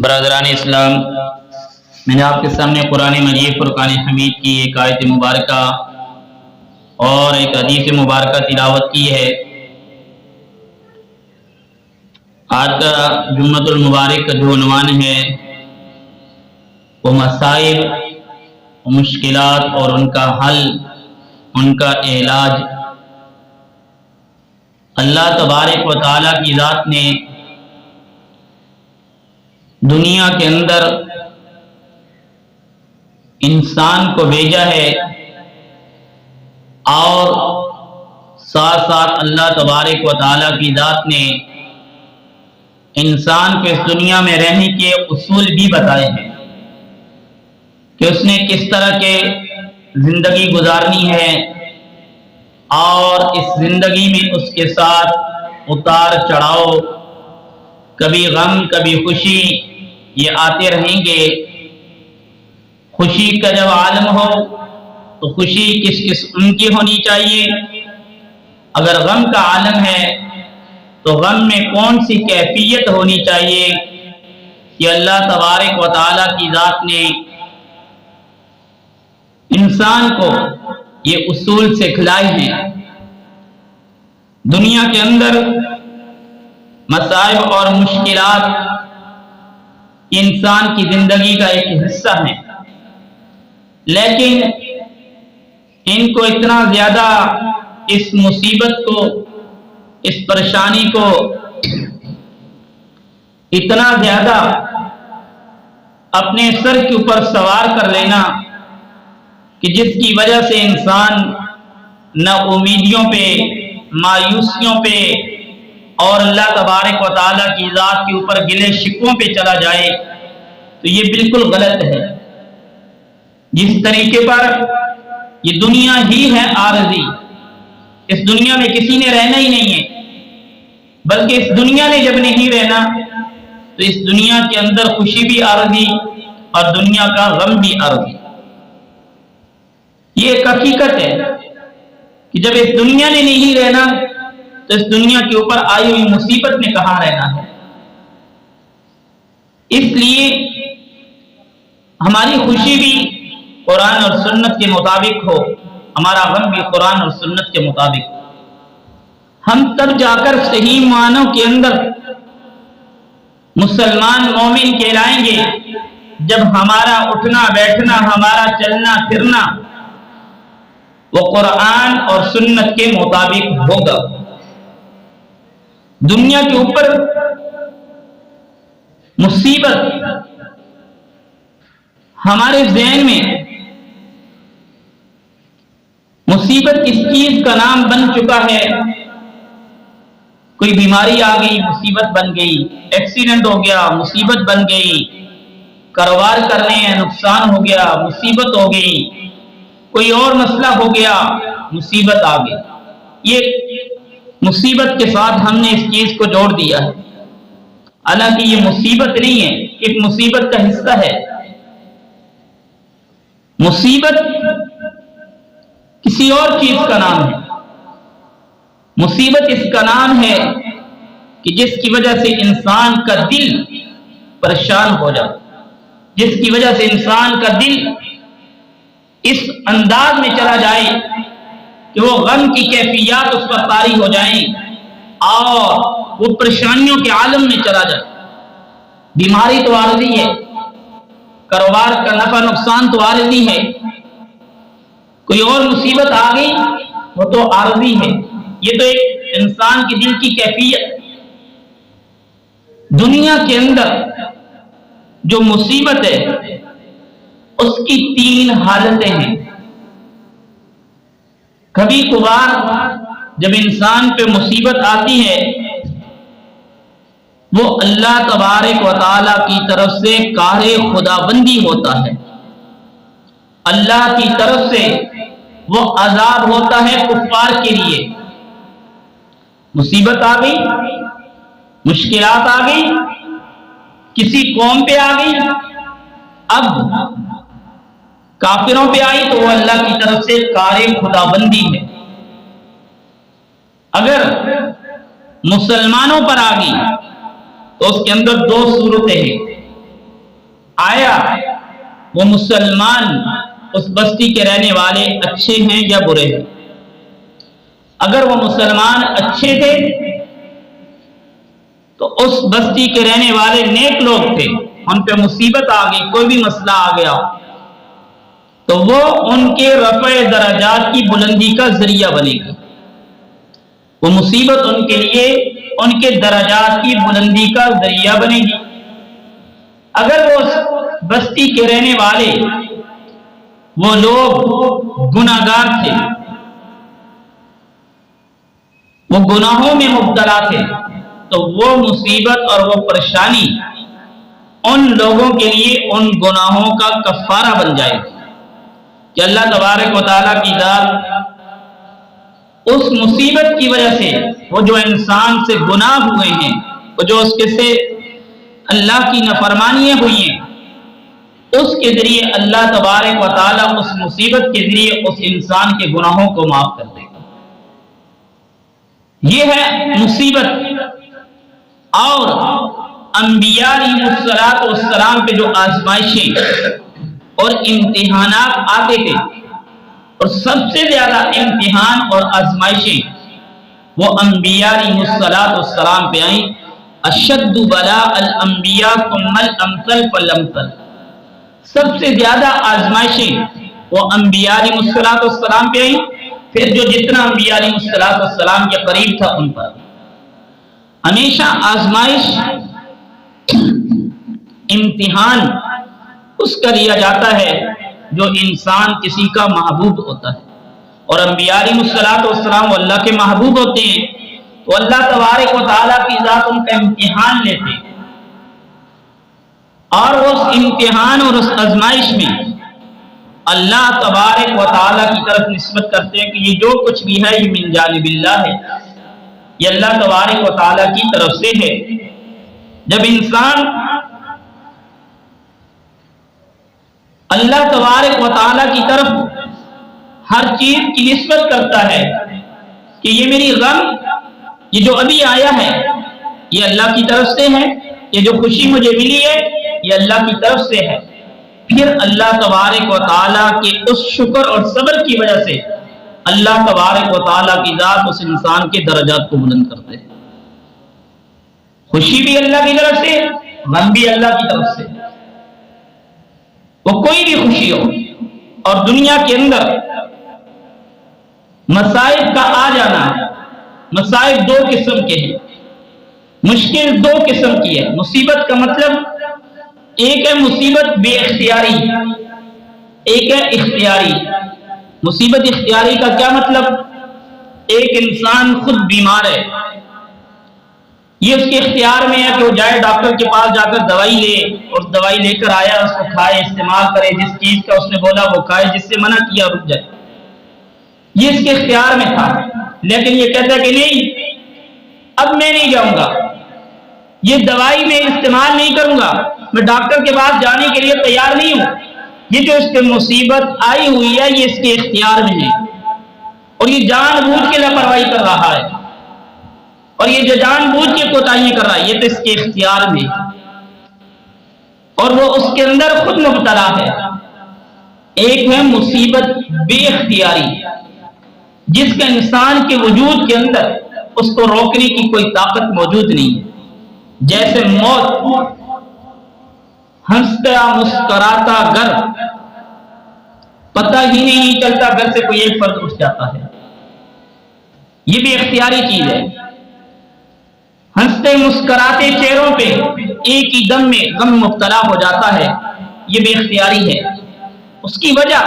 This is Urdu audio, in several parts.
برادران اسلام، میں نے آپ کے سامنے قرآن مجید فرقان حمید کی ایک آیت مبارکہ اور ایک حدیث مبارکہ تلاوت کی ہے۔ آج کا جمعۃ المبارک کا جو عنوان ہے وہ مسائل و مشکلات اور ان کا حل، ان کا علاج۔ اللہ تبارک و تعالیٰ کی ذات نے دنیا کے اندر انسان کو بھیجا ہے، اور ساتھ ساتھ اللہ تبارک و تعالیٰ کی ذات نے انسان کو اس دنیا میں رہنے کے اصول بھی بتائے ہیں کہ اس نے کس طرح کے زندگی گزارنی ہے، اور اس زندگی میں اس کے ساتھ اتار چڑھاؤ، کبھی غم کبھی خوشی، یہ آتے رہیں گے۔ خوشی کا جب عالم ہو تو خوشی کس قسم کی ہونی چاہیے، اگر غم کا عالم ہے تو غم میں کون سی کیفیت ہونی چاہیے، کہ اللہ تبارک و تعالیٰ کی ذات نے انسان کو یہ اصول سکھلائے ہیں۔ دنیا کے اندر مصائب اور مشکلات انسان کی زندگی کا ایک حصہ ہیں، لیکن ان کو اتنا زیادہ اس مصیبت کو، اس پریشانی کو اتنا زیادہ اپنے سر کے اوپر سوار کر لینا کہ جس کی وجہ سے انسان نہ امیدیوں پہ، مایوسیوں پہ اور اللہ تبارک و تعالیٰ کی ذات کے اوپر گلے شکووں پہ چلا جائے، تو یہ بالکل غلط ہے۔ جس طریقے پر یہ دنیا ہی ہے عارضی، اس دنیا میں کسی نے رہنا ہی نہیں ہے، بلکہ اس دنیا نے جب نہیں رہنا تو اس دنیا کے اندر خوشی بھی عارضی اور دنیا کا غم بھی عارضی۔ یہ ایک حقیقت ہے کہ جب اس دنیا نے نہیں رہنا تو اس دنیا کے اوپر آئی ہوئی مصیبت میں کہاں رہنا ہے۔ اس لیے ہماری خوشی بھی قرآن اور سنت کے مطابق ہو، ہمارا غم بھی قرآن اور سنت کے مطابق ہو۔ ہم تب جا کر صحیح معنوں کے اندر مسلمان مومن کہلائیں گے جب ہمارا اٹھنا بیٹھنا، ہمارا چلنا پھرنا وہ قرآن اور سنت کے مطابق ہوگا۔ دنیا کے اوپر مصیبت ہمارے ذہن میں مصیبت اس چیز کا نام بن چکا ہے، کوئی بیماری آ گئی مصیبت بن گئی، ایکسیڈنٹ ہو گیا مصیبت بن گئی، کاروبار کرنے ہیں نقصان ہو گیا مصیبت ہو گئی، کوئی اور مسئلہ ہو گیا مصیبت آ گئی۔ یہ مصیبت کے ساتھ ہم نے اس چیز کو جوڑ دیا ہے، حالانکہ یہ مصیبت نہیں ہے، ایک مصیبت کا حصہ ہے۔ مصیبت کسی اور چیز کا نام ہے، مصیبت اس کا نام ہے کہ جس کی وجہ سے انسان کا دل پریشان ہو جائے، جس کی وجہ سے انسان کا دل اس انداز میں چلا جائے کہ وہ غم کی کیفیات اس پر طاری ہو جائیں اور وہ پریشانیوں کے عالم میں چلا جائے۔ بیماری تو عارضی ہے، کاروبار کا نفع نقصان تو عارضی ہے، کوئی اور مصیبت آ گئی وہ تو عارضی ہے۔ یہ تو ایک انسان کے دل کی کیفیت۔ دنیا کے اندر جو مصیبت ہے اس کی تین حالتیں ہیں۔ کبھی کبھار جب انسان پہ مصیبت آتی ہے وہ اللہ تبارک و تعالیٰ کی طرف سے کار خداوندی ہوتا ہے، اللہ کی طرف سے وہ عذاب ہوتا ہے کفار کے لیے۔ مصیبت آ گئی، مشکلات آ گئی، کسی قوم پہ آ گئی، اب کافروں پہ آئی تو وہ اللہ کی طرف سے کار خداوندی ہے۔ اگر مسلمانوں پر آ گئی تو اس کے اندر دو صورتیں ہیں۔ آیا وہ مسلمان اس بستی کے رہنے والے اچھے ہیں یا برے ہیں؟ اگر وہ مسلمان اچھے تھے تو اس بستی کے رہنے والے نیک لوگ تھے، ان پہ مصیبت آ گئی، کوئی بھی مسئلہ آ گیا تو وہ ان کے رفع درجات کی بلندی کا ذریعہ بنے گی۔ وہ مصیبت ان کے لیے ان کے درجات کی بلندی کا ذریعہ بنے گی۔ اگر وہ بستی کے رہنے والے وہ لوگ گناہگار تھے، وہ گناہوں میں مبتلا تھے، تو وہ مصیبت اور وہ پریشانی ان لوگوں کے لیے ان گناہوں کا کفارہ بن جائے گا کہ اللہ تبارک و تعالیٰ کی ذات اس مصیبت کی وجہ سے، وہ جو انسان سے گناہ ہوئے ہیں، وہ جو اس کے سے اللہ کی نافرمانیاں ہوئی ہیں، اس کے ذریعے اللہ تبارک و تعالیٰ اس مصیبت کے ذریعے اس انسان کے گناہوں کو معاف کر دے گا۔ یہ ہے مصیبت۔ اور انبیاء علیہ الصلوۃ والسلام پہ جو آزمائشیں اور امتحانات آتے تھے، اور سب سے زیادہ امتحان اور آزمائشیں وہ انبیاء علیہ الصلوۃ والسلام پہ آئیں۔ اشد بلاء الانبیاء ثم الامثل فالامثل، سب سے زیادہ آزمائشیں وہ انبیاء علیہ الصلوۃ والسلام پہ آئیں، پھر جو جتنا انبیاء علیہ الصلوۃ والسلام کے قریب تھا ان پر۔ ہمیشہ آزمائش، امتحان اس کا لیا جاتا ہے جو انسان کسی کا محبوب ہوتا ہے، اور انبیاء علیہ الصلوۃ والسلام اللہ کے محبوب ہوتے ہیں، تو اللہ تبارک و تعالیٰ کی ذات ان کا امتحان لیتے، اور اس امتحان اور اس آزمائش میں اللہ تبارک و تعالیٰ کی طرف نسبت کرتے ہیں کہ یہ جو کچھ بھی ہے یہ من جانب اللہ ہے، یہ اللہ تبارک و تعالیٰ کی طرف سے ہے۔ جب انسان اللہ تبارک و تعالیٰ کی طرف ہر چیز کی نسبت کرتا ہے کہ یہ میری غم، یہ جو ابھی آیا ہے یہ اللہ کی طرف سے ہے، یہ جو خوشی مجھے ملی ہے یہ اللہ کی طرف سے ہے، پھر اللہ تبارک و تعالیٰ کے اس شکر اور صبر کی وجہ سے اللہ تبارک و تعالیٰ کی ذات اس انسان کے درجات کو بلند کرتے ہیں۔ خوشی بھی اللہ کی طرف سے، غم بھی اللہ کی طرف سے، وہ کوئی بھی خوشی ہو۔ اور دنیا کے اندر مصائب کا آ جانا، مصائب دو قسم کے ہیں، مشکل دو قسم کی ہے۔ مصیبت کا مطلب ایک ہے مصیبت بے اختیاری، ایک ہے اختیاری۔ مصیبت اختیاری کا کیا مطلب؟ ایک انسان خود بیمار ہے، یہ اس کے اختیار میں ہے کہ وہ جائے ڈاکٹر کے پاس جا کر دوائی لے، اور دوائی لے کر آیا اس کو کھائے، استعمال کرے، جس چیز کا اس نے بولا وہ کھائے، جس سے منع کیا رک جائے، یہ اس کے اختیار میں تھا۔ لیکن یہ کہتا ہے کہ نہیں، اب میں نہیں جاؤں گا، یہ دوائی میں استعمال نہیں کروں گا، میں ڈاکٹر کے پاس جانے کے لیے تیار نہیں ہوں۔ یہ جو اس کے مصیبت آئی ہوئی ہے یہ اس کے اختیار میں ہے، اور یہ جان بوجھ کے لاپرواہی کر رہا ہے، اور یہ جو جان بوجھ کے کوتاہیاں کر رہا ہے یہ تو اس کے اختیار میں، اور وہ اس کے اندر خود مبتلا ہے۔ ایک ہے مصیبت بے اختیاری، جس کا انسان کے وجود کے اندر اس کو روکنے کی کوئی طاقت موجود نہیں ہے، جیسے موت، ہنستا مسکراتا گھر، پتہ ہی نہیں چلتا گھر سے کوئی ایک فرد اٹھ جاتا ہے، یہ بھی اختیاری چیز ہے۔ ہنستے مسکراتے چہروں پہ ایک ہی دم میں غم مبتلا ہو جاتا ہے، یہ بھی اختیاری ہے۔ اس کی وجہ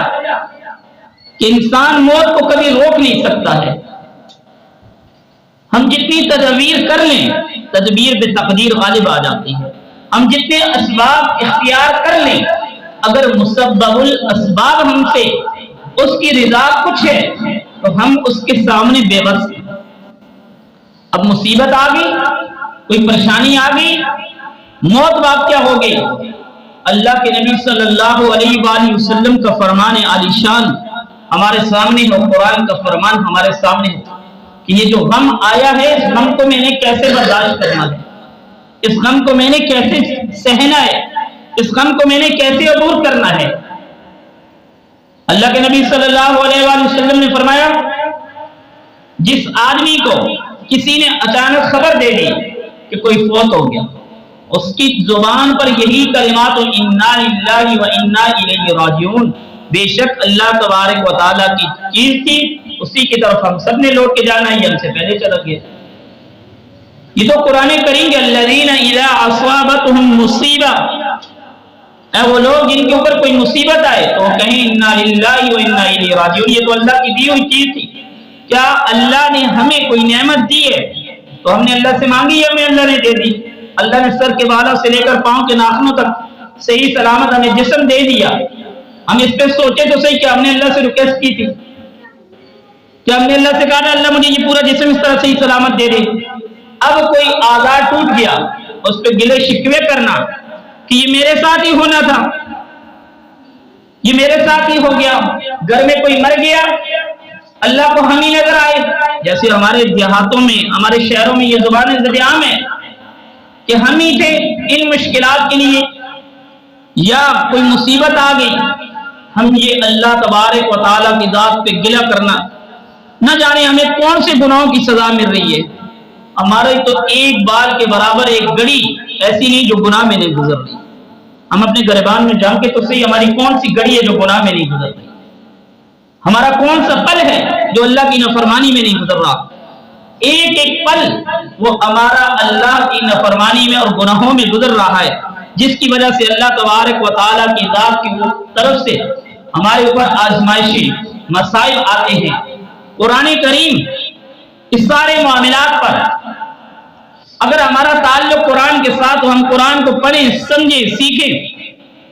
کہ انسان موت کو کبھی روک نہیں سکتا ہے، ہم جتنی تدبیر کر لیں تدبیر بے تقدیر غالب آ جاتی ہے، ہم جتنے اسباب اختیار کر لیں اگر مسبب الاسباب ہم سے اس کی رضا کچھ ہے تو ہم اس کے سامنے بے بس ہیں۔ اب مصیبت آ گئی، کوئی پریشانی آ گئی، موت واقع ہو گئی، اللہ کے نبی صلی اللہ علیہ وآلہ وسلم کا فرمان عالی شان ہمارے سامنے ہے، قرآن کا فرمان ہمارے سامنے ہے کہ یہ جو غم آیا ہے اس غم کو میں نے کیسے برداشت کرنا ہے، اس غم کو میں نے کیسے سہنا ہے، اس غم کو میں نے کیسے عبور کرنا ہے؟ اللہ کے نبی صلی اللہ علیہ وآلہ وسلم نے فرمایا جس آدمی کو کسی نے اچانک خبر دے دی کہ کوئی فوت ہو گیا، اس کی زبان پر یہی کلمات انا للہ و انا الیہ راجعون، بے شک اللہ تبارک و تعالیٰ کی چیز تھی، اسی کی طرف ہم سب نے لوٹ کے جانا ہے، یہ ہم سے پہلے چلا گیا۔ یہ تو قرآن کریم کے الذین اذا اصابتهم مصیبہ، اے وہ لوگ جن کے اوپر کوئی مصیبت آئے تو کہیں انا للہ و انا الیہ راجعون، یہ تو اللہ کی دی ہوئی چیز تھی۔ کیا اللہ نے ہمیں کوئی نعمت دی ہے تو ہم نے اللہ سے مانگی ہے، ہمیں اللہ نے دے دی؟ اللہ نے سر کے بالا سے لے کر پاؤں کے ناخنوں تک صحیح سلامت ہمیں جسم دے دیا۔ ہم اس پہ سوچے تو صحیح، کہ ہم نے اللہ سے ریکویسٹ کی تھی، کیا ہم نے اللہ سے کہا اللہ مجھے یہ پورا جسم اس طرح صحیح سلامت دے دے؟ اب کوئی آزار ٹوٹ گیا، اس پہ گلے شکوے کرنا کہ یہ میرے ساتھ ہی ہونا تھا، یہ میرے ساتھ ہی ہو گیا۔ گھر میں کوئی مر گیا، اللہ کو ہم ہی نظر آئے، جیسے ہمارے دیہاتوں میں، ہمارے شہروں میں یہ زبان زد عام ہے کہ ہم ہی تھے ان مشکلات کے لیے، یا کوئی مصیبت آ گئی، ہم یہ اللہ تبارک و تعالیٰ کی ذات پہ گلہ کرنا، نہ جانے ہمیں کون سے گناہوں کی سزا مل رہی ہے۔ ہمارے تو ایک بال کے برابر ایک گڑی ایسی نہیں جو گناہ میں نہیں گزر رہی۔ ہم اپنے گریبان میں جان کے تو صحیح، ہماری کون سی گڑی ہے جو گناہ میں نہیں گزر رہی؟ ہمارا کون سا پل ہے جو اللہ کی نافرمانی میں نہیں گزر رہا؟ ایک ایک پل وہ ہمارا اللہ کی نافرمانی میں اور گناہوں میں گزر رہا ہے، جس کی وجہ سے اللہ تبارک و تعالیٰ کی ذات کی طرف سے ہمارے اوپر آزمائشی مسائل آتے ہیں۔ قرآن کریم اس سارے معاملات پر اگر ہمارا تعلق قرآن کے ساتھ، ہم قرآن کو پڑھیں، سمجھیں، سیکھیں،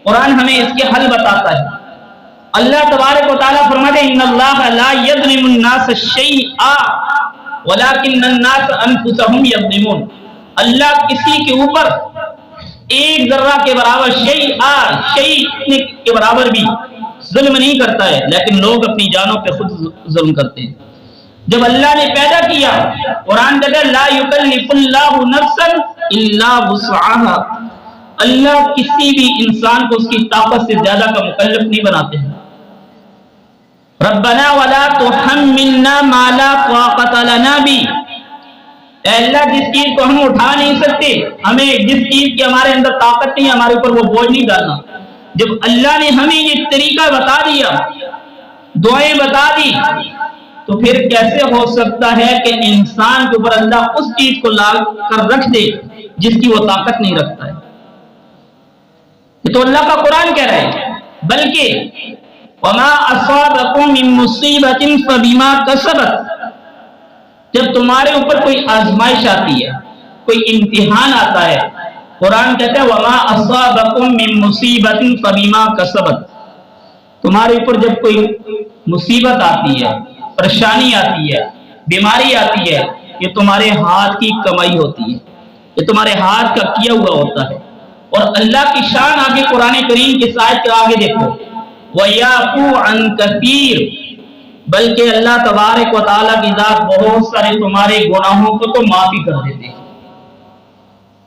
قرآن ہمیں اس کے حل بتاتا ہے۔ اللہ تبارک و تعالیٰ فرماتے ہیں ان اللہ لا یظلم الناس شیئا ولکن الناس انفسهم یظلمون، اللہ کسی کے اوپر ایک ذرہ کے برابر شیء کے برابر بھی ظلم نہیں کرتا ہے، لیکن لوگ اپنی جانوں پہ خود ظلم کرتے ہیں۔ جب اللہ نے پیدا کیا، قرآن کہتا ہے لا یکلف اللہ نفسا الا وسعها، اللہ کسی بھی انسان کو اس کی طاقت سے زیادہ کا مکلف نہیں بناتے ہیں۔ ربنا ولا تحملنا ما لا طاقت لنا به، اے اللہ جس چیز کو ہم اٹھا نہیں سکتے، ہمیں جس چیز کی ہمارے اندر طاقت نہیں، ہمارے اوپر وہ بوجھ نہیں ڈالنا۔ جب اللہ نے ہمیں یہ طریقہ بتا دیا، دعائیں بتا دی، تو پھر کیسے ہو سکتا ہے کہ انسان کے اوپر اللہ اس چیز کو لا کر رکھ دے جس کی وہ طاقت نہیں رکھتا ہے؟ یہ تو اللہ کا قرآن کہہ رہا ہے۔ بلکہ وما اصابکم من مصیبت فبما کسبت، جب تمہارے اوپر کوئی آزمائش آتی ہے، کوئی امتحان آتا ہے، قرآن کہتا ہے وما اصابکم من مصیبت فبما کسبت، تمہارے اوپر جب کوئی مصیبت آتی ہے، پریشانی آتی ہے، بیماری آتی ہے، یہ تمہارے ہاتھ کی کمائی ہوتی ہے، یہ تمہارے ہاتھ کا کیا ہوا ہوتا ہے۔ اور اللہ کی شان آگے قرآن کریم کی آیت کے آگے دیکھو وَيَعْفُو عَنْ كَثِيرٍ، بلکہ اللہ تبارک و تعالیٰ کی ذات بہت سارے تمہارے گناہوں کو تو معافی کر دیتے ہیں۔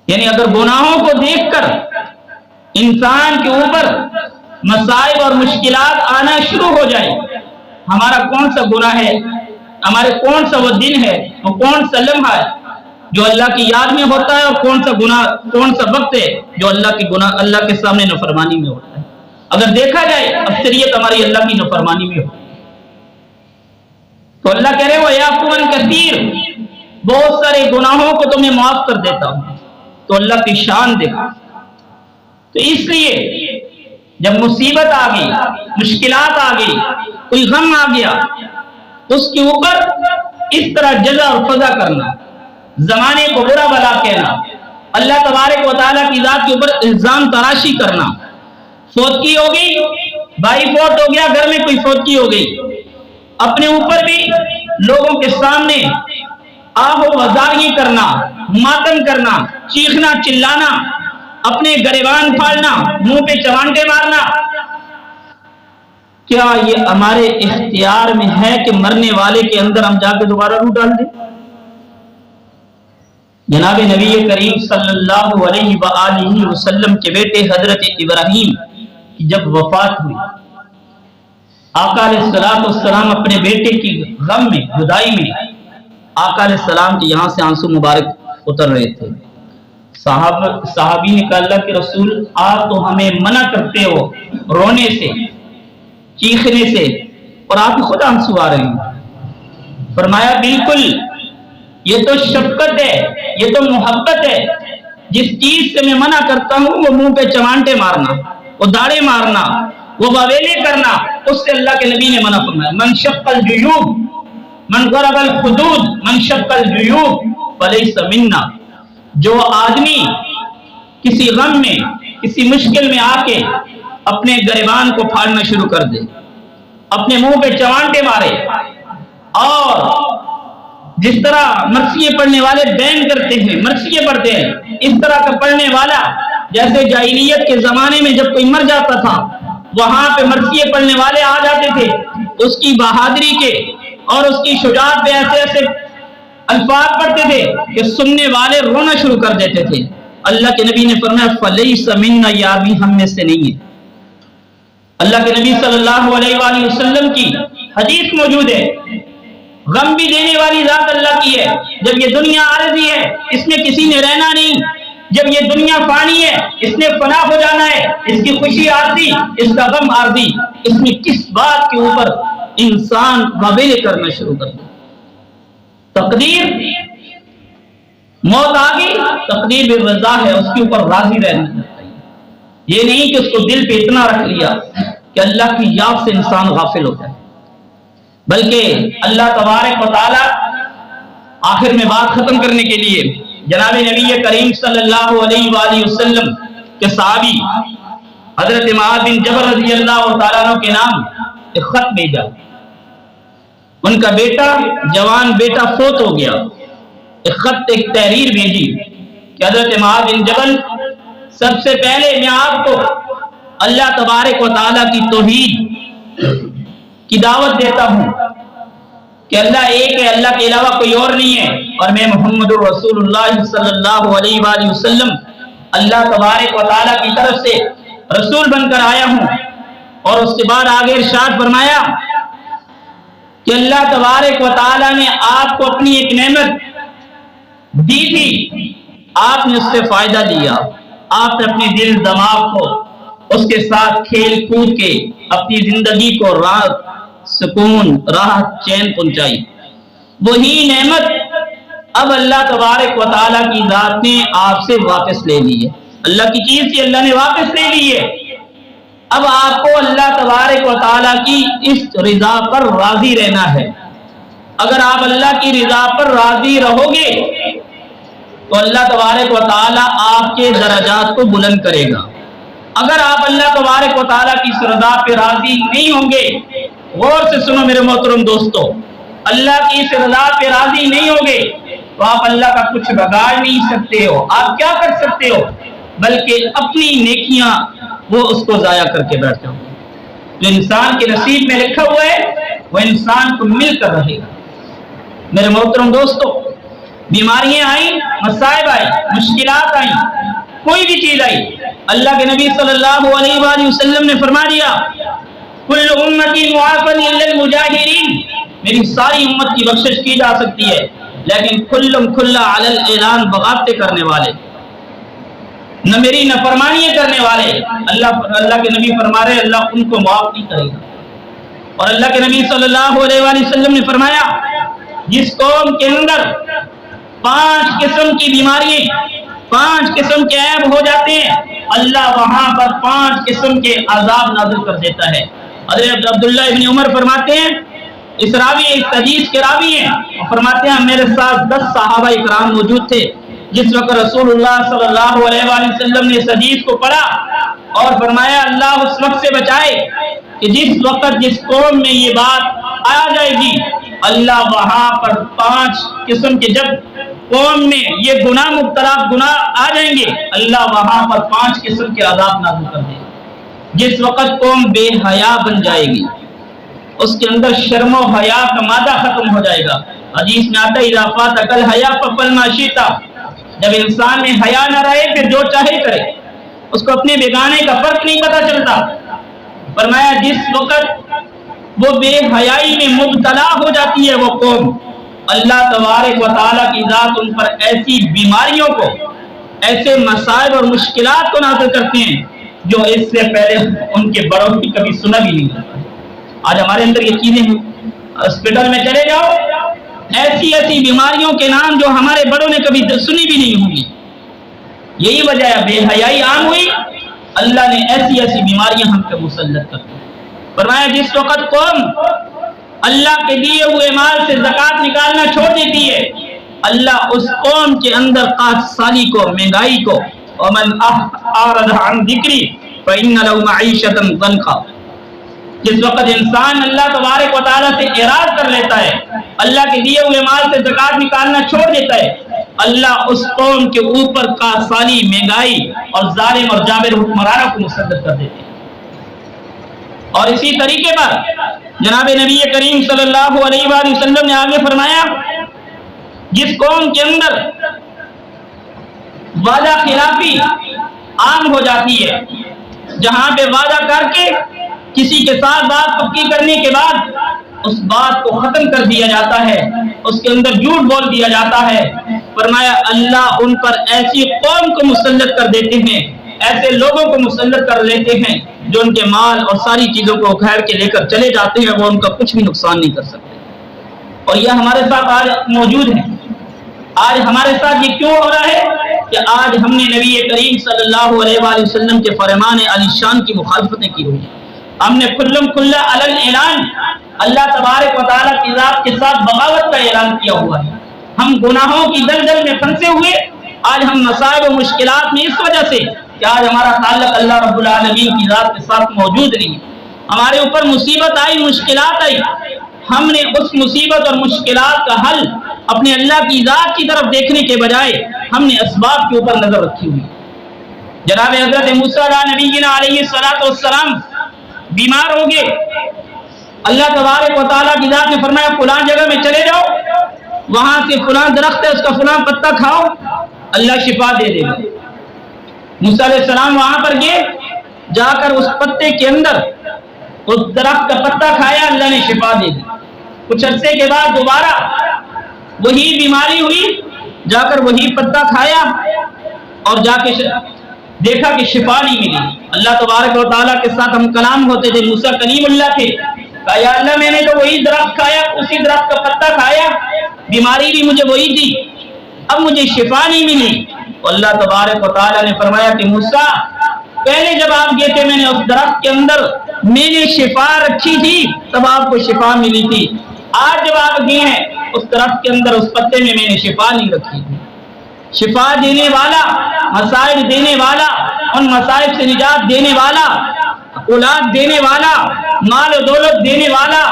یعنی اگر گناہوں کو دیکھ کر انسان کے اوپر مصائب اور مشکلات آنا شروع ہو جائے، ہمارا کون سا گناہ ہے، ہمارے کون سا وہ دن ہے، وہ کون سا لمحہ ہے جو اللہ کی یاد میں ہوتا ہے، اور کون سا گناہ، کون سا وقت ہے جو اللہ کے سامنے نافرمانی میں ہوتا ہے؟ اگر دیکھا جائے اکثریت ہماری اللہ کی نافرمانی میں ہو، تو اللہ کہہ رہے وہ یعفو عن کثیر، بہت سارے گناہوں کو تو میں معاف کر دیتا ہوں۔ تو اللہ کی شان دیکھو۔ تو اس لیے جب مصیبت آ گئی، مشکلات آ گئی، کوئی غم آ گیا، اس کے اوپر اس طرح جزا اور فضا کرنا، زمانے کو برا بلا کہنا، اللہ تبارک و تعالیٰ کی ذات کے اوپر الزام تراشی کرنا، فوتگی ہو گئی، بھائی فوت ہو گیا، گھر میں کوئی فوتگی ہو گئی، اپنے اوپر بھی لوگوں کے سامنے آہو وزاری کرنا، ماتم کرنا، چیخنا چلانا، اپنے گریبان پھاڑنا، منہ پہ چوانٹے مارنا، کیا یہ ہمارے اختیار میں ہے کہ مرنے والے کے اندر ہم جا کے دوبارہ روح ڈال دیں؟ جناب نبی کریم صلی اللہ علیہ وآلہ وسلم کے بیٹے حضرت ابراہیم کی جب وفات ہوئی، آقا علیہ السلام اپنے بیٹے کی غم میں، جدائی میں، آقا علیہ السلام کے یہاں سے آنسو مبارک اتر رہے تھے۔ صحابی نے کہا اللہ کے رسول آپ تو ہمیں منع کرتے ہو رونے سے، چیخنے سے، اور آپ خود آنسو آ رہے ہیں۔ فرمایا بالکل، یہ تو شفقت ہے، یہ تو محبت ہے۔ جس چیز سے میں منع کرتا ہوں وہ منہ پہ چمانٹے مارنا، وہ داڑے مارنا، وہ بویلے کرنا، اس سے اللہ کے نبی نے منع فرمایا۔ من شق الجیوب من ضرب الخدود من شق الجیوب فلیس منا۔ جو آدمی کسی غم میں، کسی مشکل میں آ کے اپنے گریبان کو پھاڑنا شروع کر دے، اپنے منہ پہ چوانٹے مارے، اور جس طرح مرثیے پڑھنے والے بین کرتے ہیں، مرثیے پڑھتے ہیں، اس طرح کا پڑھنے والا، جیسے جاہلیت کے زمانے میں جب کوئی مر جاتا تھا وہاں پہ مرثیے پڑھنے والے آ جاتے تھے، اس کی بہادری کے اور اس کی شجاعت پہ ایسے ایسے الفاظ پڑھتے تھے کہ سننے والے رونا شروع کر دیتے تھے۔ اللہ کے نبی نے فرمایا فلیس منا، یہ آدمی ہم میں سے نہیں ہے۔ اللہ کے نبی صلی اللہ علیہ وآلہ وسلم کی حدیث موجود ہے، غم بھی دینے والی ذات اللہ کی ہے۔ جب یہ دنیا عارضی ہے، اس میں کسی نے رہنا نہیں، جب یہ دنیا فانی ہے، اس نے فنا ہو جانا ہے، اس کی خوشی عارضی، اس کا غم عارضی، اس میں کس بات کے اوپر انسان غبیلے کرنا شروع کر دے۔ تقدیر، موت آ گئی، تقدیر بالرضا ہے، اس کے اوپر راضی رہنا چاہیے۔ یہ نہیں کہ اس کو دل پہ اتنا رکھ لیا کہ اللہ کی یاد سے انسان غافل ہو جائے، بلکہ اللہ تبارک و تعالی آخر میں بات ختم کرنے کے لیے جناب نبی کریم صلی اللہ علیہ وآلہ وسلم کے صحابی حضرت معاذ بن جبل رضی اللہ تعالیٰ عنہ کے نام ایک خط بھیجا۔ ان کا بیٹا، جوان بیٹا فوت ہو گیا۔ ایک خط، ایک تحریر بھیجی کہ حضرت معاذ بن جبل، سب سے پہلے میں آپ کو اللہ تبارک و تعالیٰ کی توحید کی دعوت دیتا ہوں کہ اللہ ایک ہے، اللہ کے علاوہ کوئی اور نہیں ہے، اور میں محمد رسول اللہ صلی اللہ علیہ وآلہ وسلم اللہ تبارک و تعالیٰ کی طرف سے رسول بن کر آیا ہوں۔ اور اس کے بعد آگے ارشاد فرمایا کہ اللہ تبارک و تعالیٰ نے آپ کو اپنی ایک نعمت دی تھی، آپ نے اس سے فائدہ لیا، آپ نے اپنے دل دماغ کو اس کے ساتھ کھیل کود کے اپنی زندگی کو راحت، سکون، راحت، چین پہنچائی۔ وہی نعمت اب اللہ تبارک و تعالیٰ کی ذات نے آپ سے واپس لے لی ہے۔ اللہ کی چیز تھی، اللہ نے واپس لے لی ہے۔ اب آپ کو اللہ تبارک و تعالیٰ کی اس رضا پر راضی رہنا ہے۔ اگر آپ اللہ کی رضا پر راضی رہو گے تو اللہ تبارک و تعالیٰ آپ کے درجات کو بلند کرے گا۔ اگر آپ اللہ تبارک و تعالیٰ کی اس رضا پہ راضی نہیں ہوں گے، غور سے سنو میرے محترم دوستو، اللہ کی اس رضا پہ راضی نہیں ہوگے تو آپ اللہ کا کچھ بگاڑ نہیں سکتے ہو۔ آپ کیا کر سکتے ہو؟ بلکہ اپنی نیکیاں وہ اس کو ضائع کر کے بیٹھ جاؤ۔ جو انسان کے نصیب میں لکھا ہوا ہے وہ انسان کو مل کر رہے گا۔ میرے محترم دوستو، بیماریاں آئیں، مصائب آئیں، مشکلات آئیں، کوئی بھی چیز آئی، اللہ کے نبی صلی اللہ علیہ وآلہ وسلم نے فرما دیا کل امتی معافن الا المجاہرین، میری ساری امت کی بخشش کی جا سکتی ہے، لیکن کلم کھلا علی الاعلان، بغاوتیں کرنے والے، نہ میری نافرمانی کرنے والے، اللہ کے نبی فرما رہے اللہ ان کو معاف نہیں کرے گا۔ اور اللہ کے نبی صلی اللہ علیہ وآلہ وسلم نے فرمایا جس قوم کے اندر 5 قسم کی بیماریاں، 5 قسم کے عیب ہو جاتے ہیں، اللہ وہاں پر 5 قسم کے عذاب نازل کر دیتا ہے۔ حضرت عبداللہ ابن عمر فرماتے ہیں، اس حدیث کے راوی ہیں، فرماتے ہیں میرے ساتھ 10 صحابہ اکرام موجود تھے جس وقت رسول اللہ صلی اللہ علیہ وآلہ وسلم نے اس حدیث کو پڑھا اور فرمایا اللہ اس وقت سے بچائے کہ جس وقت جس قوم میں یہ بات آ جائے گی، اللہ وہاں پر 5 قسم کے، جب قوم میں یہ گناہ مبتلا گناہ آ جائیں گے، اللہ وہاں پر 5 قسم کے عذاب نازل کر دے گا۔ جس وقت قوم بے حیا بن جائے گی، اس کے اندر شرم و حیا کا مادہ ختم ہو جائے گا۔ حدیث میں آتا ہے اذا فاتک الحیا فقل ما شئت، جب انسان میں حیا نہ رہے پھر جو چاہے کرے، اس کو اپنے بیگانے کا فرق نہیں پتہ چلتا۔ فرمایا جس وقت وہ بے حیائی میں مبتلا ہو جاتی ہے وہ قوم، اللہ تبارک و تعالیٰ کی ذات ان پر ایسی بیماریوں کو، ایسے مسائل اور مشکلات کو نازل کرتے ہیں جو اس سے پہلے ان کے بڑوں کی کبھی سنا بھی نہیں کرتا۔ آج ہمارے اندر یہ چیزیں ہیں، ہاسپٹل میں چلے جاؤ، ایسی ایسی بیماریوں کے نام جو ہمارے بڑوں نے کبھی سنی بھی نہیں ہوں گی۔ یہی وجہ ہے بے حیائی عام ہوئی، اللہ نے ایسی ایسی بیماریاں ہم پہ مسلط کر دی۔ فرمایا جس وقت قوم اللہ کے دیے ہوئے مال سے زکوٰۃ نکالنا چھوڑ دیتی ہے، اللہ اس قوم کے اندر قحط سالی کو، مہنگائی کو، ومن اعرض عن ذکری فإن له معیشۃ ضنکا، جس وقت انسان اللہ تبارک و تعالیٰ سے اعراض کر لیتا ہے، اللہ کے دیے ہوئے مال سے زکوٰۃ نکالنا چھوڑ دیتا ہے، اللہ اس قوم کے اوپر قحط سالی، مہنگائی اور ظالم اور جابر حکمرانوں کو مسلط کر دیتے ہیں۔ اور اسی طریقے پر جناب نبی کریم صلی اللہ علیہ وآلہ وسلم نے آگے فرمایا جس قوم کے اندر وعدہ خلافی عام ہو جاتی ہے، جہاں پہ وعدہ کر کے کسی کے ساتھ بات پکی کرنے کے بعد اس بات کو ختم کر دیا جاتا ہے، اس کے اندر جھوٹ بول دیا جاتا ہے، فرمایا اللہ ان پر ایسی قوم کو مسلط کر دیتے ہیں، ایسے لوگوں کو مسلط کر لیتے ہیں جو ان کے مال اور ساری چیزوں کو اکھاڑ کے لے کر چلے جاتے ہیں، وہ ان کا کچھ بھی نقصان نہیں کر سکتے۔ اور یہ ہمارے ساتھ آج موجود ہے۔ آج ہمارے ساتھ یہ کیوں ہو رہا ہے کہ آج ہم نے نبی کریم صلی اللہ علیہ وآلہ وسلم کے فرمان علی شان کی مخالفتیں کی ہوئی، ہم نے کھلم کھلا علن اعلان اللہ تبارک و تعالیٰ کی ذات کے ساتھ بغاوت کا اعلان کیا ہوا ہے۔ ہم گناہوں کی دلدل میں پھنسے ہوئے، آج ہم مسائل و مشکلات میں اس وجہ سے کہ آج ہمارا تعلق اللہ رب العالمین کی ذات کے ساتھ موجود نہیں ہے۔ ہمارے اوپر مصیبت آئی، مشکلات آئی، ہم نے اس مصیبت اور مشکلات کا حل اپنے اللہ کی ذات کی طرف دیکھنے کے بجائے ہم نے اسباب کے اوپر نظر رکھی ہوئی۔ جناب حضرت موسیٰ نبینا علیہ السلام بیمار ہو گئے، اللہ تبارک و تعالیٰ کی ذات نے فرمایا فلاں جگہ میں چلے جاؤ، وہاں سے فلاں درخت ہے اس کا فلاں پتا کھاؤ، اللہ شفا دے دے گا۔ موسیٰ علیہ السلام وہاں پر گئے، جا کر اس پتے کے اندر اس درخت کا پتا کھایا، اللہ نے شفا دے دی۔ کچھ عرصے کے بعد دوبارہ وہی بیماری ہوئی، جا کر وہی پتا کھایا اور جا کے دیکھا کہ شفا نہیں ملی۔ اللہ تبارک و تعالیٰ کے ساتھ ہم کلام ہوتے تھے، موسیٰ کلیم اللہ تھے، کہا یا اللہ میں نے تو وہی درخت کھایا، اسی درخت کا پتا کھایا، بیماری بھی مجھے وہی تھی، اب مجھے شفا نہیں ملی۔ اللہ تبارک و تعالیٰ نے فرمایا کہ موسیٰ پہلے جب آپ گئے تھے میں نے اس درخت کے اندر میں نے شفا رکھی تھی، تب آپ کو شفا ملی تھی، آج جب آپ گئے ہیں اس درخت کے اندر اس پتے میں نے شفا نہیں رکھی تھی۔ شفا دینے والا، مسائل دینے والا، ان مسائل سے نجات دینے والا، اولاد دینے والا، مال و دولت دینے والا،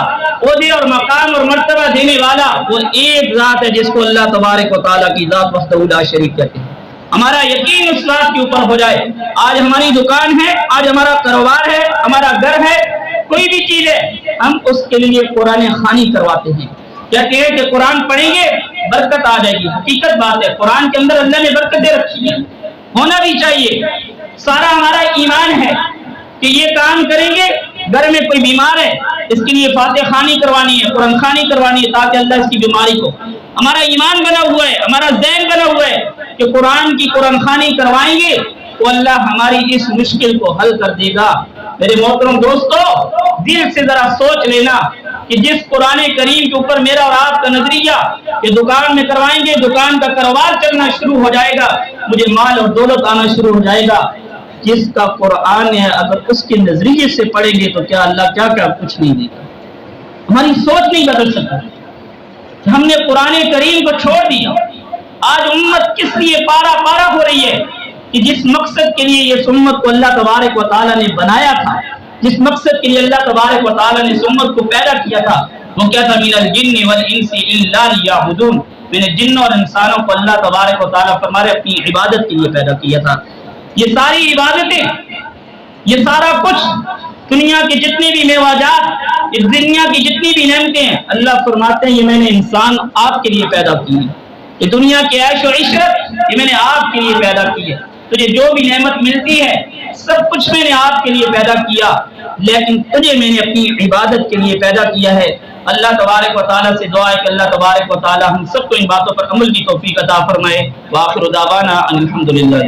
عہدے اور مقام اور مرتبہ دینے والا وہ ایک ذات ہے جس کو اللہ تبارک و تعالیٰ کی ذات وحدہ لا شریک کہتے ہیں۔ ہمارا یقین اس بات کے اوپر ہو جائے، آج ہماری دکان ہے، آج ہمارا کاروبار ہے، ہمارا گھر ہے، کوئی بھی چیز ہے، ہم اس کے لیے قرآن خوانی کرواتے ہیں، کہتے ہیں کہ قرآن پڑھیں گے برکت آ جائے گی۔ حقیقت بات ہے، قرآن کے اندر اللہ نے برکت دے رکھی ہے، ہونا بھی چاہیے۔ سارا ہمارا ایمان ہے کہ یہ کام کریں گے، گھر میں کوئی بیمار ہے اس کے لیے فاتح خوانی کروانی ہے، قرآن خوانی کروانی ہے تاکہ اللہ اس کی بیماری کو، ہمارا ایمان بنا ہوا ہے، ہمارا ذہن بنا ہوا ہے کہ قرآن کی قرآن خوانی کروائیں گے تو اللہ ہماری اس مشکل کو حل کر دے گا۔ میرے محترم دوستو، دل سے ذرا سوچ لینا کہ جس قرآن کریم کے اوپر میرا اور آپ کا نظریہ کہ دکان میں کروائیں گے، دکان کا کاروبار چلنا شروع ہو جائے گا، مجھے مال اور دولت آنا شروع ہو جائے گا، جس کا قرآن ہے اگر اس کے نظریے سے پڑھیں گے تو کیا اللہ کیا کچھ نہیں دے گا۔ ہماری سوچ نہیں بدل سکتی، ہم نے قرآن کریم کو چھوڑ دیا۔ آج امت کس لیے پارا پارا ہو رہی ہے کہ جس مقصد کے لیے یہ امت کو اللہ تبارک و تعالیٰ نے بنایا تھا، جس مقصد کے لیے اللہ تبارک و تعالیٰ نے اس امت کو پیدا کیا تھا، وہ کیا تھا؟ من الجن والانس الا لیعبدون، میں نے جنوں اور انسانوں کو اللہ تبارک و تعالیٰ فرمایا اپنی عبادت کے لیے پیدا کیا تھا۔ یہ ساری عبادتیں، یہ سارا کچھ، دنیا کے جتنے بھی میوجات، اس دنیا کی جتنی بھی نعمتیں ہیں، اللہ فرماتے ہیں یہ میں نے انسان آپ کے لیے پیدا کی ہیں، کہ دنیا کے عیش و عشرت یہ میں نے آپ کے لیے پیدا کی ہے. تجھے جو بھی نعمت ملتی ہے سب کچھ میں نے آپ کے لیے پیدا کیا، لیکن تجھے میں نے اپنی عبادت کے لیے پیدا کیا ہے. اللہ تبارک و تعالیٰ سے دعا ہے کہ اللہ تبارک و تعالیٰ ہم سب کو ان باتوں پر عمل کی توفیق عطا فرمائے. وآخر دعوانا ان الحمدللہ.